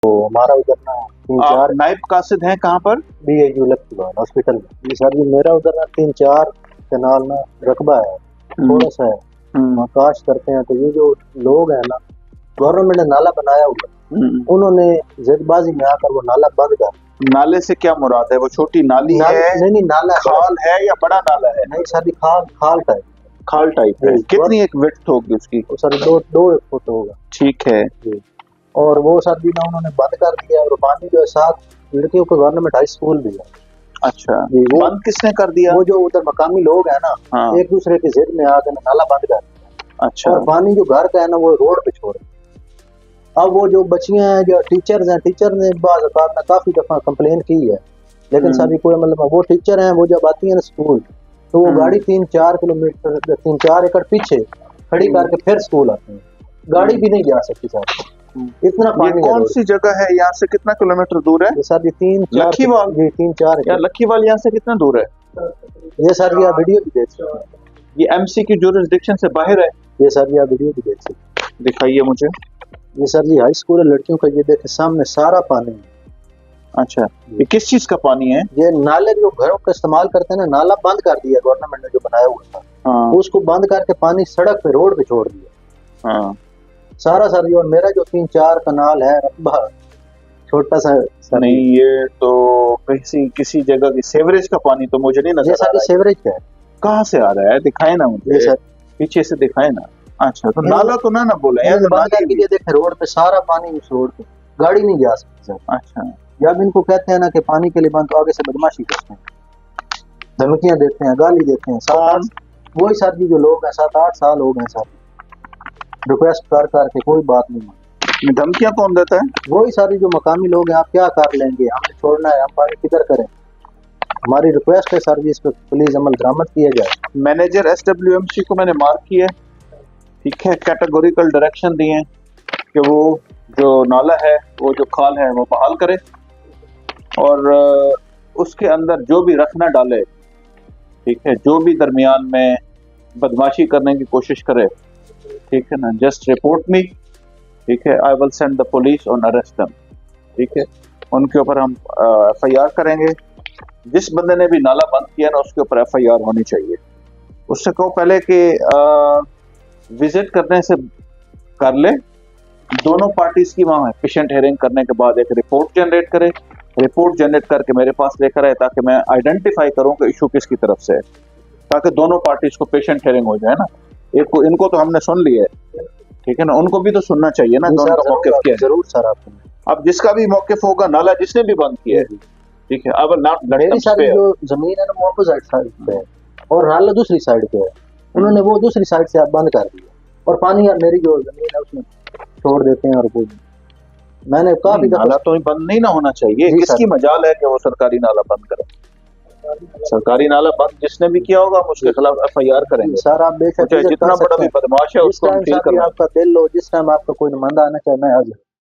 तो हमारा उधर ना 3-4 नायब कासिद हैं कहाँ पर? BAU लखीवाल हॉस्पिटल में। जी सर जी, मेरा उधर ना 3-4 कनाल ना रकबा है, थोड़ा सा है, काश करते हैं। तो ये जो लोग हैं ना, गवर्नमेंट ने नाला बनाया हुआ, उन्होंने जल्दबाजी में आकर वो नाला बंद कर। नाले से क्या मुराद है? वो छोटी नाली है? नहीं, नाला खाल है या बड़ा नाला है? नहीं सर जी, खाल टाइप। खाल टाइप है। कितनी एक विड्थ होगी उसकी? सर 2 फुट होगा। ठीक है। और वो सर जी ना उन्होंने बंद कर दिया, और पानी जो है 7 लड़कियों को गवर्नमेंट हाई स्कूल भी है। अच्छा जी, वो बंद किसने कर दिया? वो जो उधर मकामी लोग हैं ना, हाँ। एक दूसरे की जिद में आकर नाला बंद कर दिया। अच्छा। और पानी जो घर का है ना वो रोड पे छोड़। अब वो जो बच्चियां हैं, जो टीचर्स हैं, टीचर ने बाज़ औक़ात में काफी दफा कंप्लेन की है, लेकिन सभी कोई मतलब वो टीचर हैं, वो जब आती है ना स्कूल, तो वो गाड़ी 3-4 किलोमीटर 3-4 एकड़ पीछे खड़ी करके फिर स्कूल आते हैं। गाड़ी भी नहीं जा सकती सर, इतना पानी। कौन सी जगह है? यहाँ से कितना किलोमीटर दूर है? सर जी 3-4 लखीवाल। जी 3-4 यार लखीवाल यहाँ से कितना दूर है? ये सर जी आप वीडियो भी देख सकते हैं। ये MC की जुरिसडिक्शन से बाहर है? ये सर जी आप वीडियो भी देख सकते हैं। दिखाइए मुझे। ये सर जी हाई स्कूल है लड़कियों का, ये देखे सामने सारा पानी है। अच्छा, ये किस चीज का पानी है? ये नाले जो घरों का इस्तेमाल करते हैं ना, नाला बंद कर दिया गवर्नमेंट ने जो बनाया हुआ था। हाँ। उसको बंद करके पानी सड़क पे रोड पे छोड़ दिया। हाँ। सारा सर जी, और मेरा जो 3-4 कनाल है रकबा छोटा सा नहीं, ये तो किसी जगह की सेवरेज का पानी तो मुझे नहीं नजर आ रहा है। सेवरेज का है। कहाँ से आ रहा है? दिखाए ना मुझे सर, पीछे से दिखाए ना। अच्छा, तो नाला तो ना बोले ये देखे रोड पे सारा पानी, उस रोड पे गाड़ी नहीं जा सकती सर। अच्छा, जब इनको कहते हैं ना कि पानी के लिए बंद, तो आगे से बदमाशी करते हैं, धमकियां देते हैं, गाली देते हैं। 7-8 वही सर जी जो लोग हैं, 7-8 साल हो गए सर, रिक्वेस्ट कर करके कोई बात नहीं मानी। धमकियां कौन देता है? वही सारी जो मकामी लोग हैं, आप क्या कर लेंगे, हमने छोड़ना है, हम पानी किधर करें। हमारी रिक्वेस्ट है सर जी, इस पर प्लीज अमल दरामद किया जाए। मैनेजर SWMC को मैंने मार्क किया, ठीक है, कैटेगोरिकल डायरेक्शन दिए हैं कि वो जो नाला है, वो जो खाल है, वो बहाल करे, और उसके अंदर जो भी रखना डाले, ठीक है, जो भी दरमियान में बदमाशी करने की कोशिश करे, ठीक है ना, जस्ट रिपोर्ट मी, ठीक है, I will send the police on arrest them, ठीक है, उनके ऊपर हम FIR करेंगे। जिस बंदे ने भी नाला बंद किया ना, उसके ऊपर FIR होनी चाहिए। उससे कहो पहले कि विजिट करने से कर ले, दोनों पार्टीज की वहाँ पेशेंट हेयरिंग करने के बाद एक रिपोर्ट जनरेट करे, रिपोर्ट जनरेट करके मेरे पास लेकर आए, ताकि मैं आइडेंटिफाई करूं कि इशू किसकी तरफ से है, ताकि दोनों पार्टीज को पेशेंट हेयरिंग हो जाए ना। इनको तो हमने सुन लिया है, ठीक है ना, उनको भी तो सुनना चाहिए ना, दोनों का मौक़िफ़ क्या है। जरूर सर, आपको अब जिसका भी मौक़िफ़ होगा, नाला जिसने भी बंद किया है, ठीक है, अब मेरी सारी जो जमीन है ना वो अपोजिट साइड पे है, और नाला दूसरी साइड पे है, उन्होंने वो दूसरी साइड से आप बंद कर दिया, और पानी यार मेरी जो जमीन है उसमें छोड़ देते हैं। और वो मैंने काफी नाला तो बंद नहीं ना होना चाहिए, किसकी मजाल है कि वो सरकारी नाला बंद करे। सरकारी नाला बंद जिसने भी किया होगा, हम उसके खिलाफ FIR करेंगे सर। आप बेशक जितना बड़ा भी बदमाश है उसको हम फील करना। आपका दिल हो, जिस टाइम आपका कोई नुमाइंदा आना चाहे, मैं हाजिर।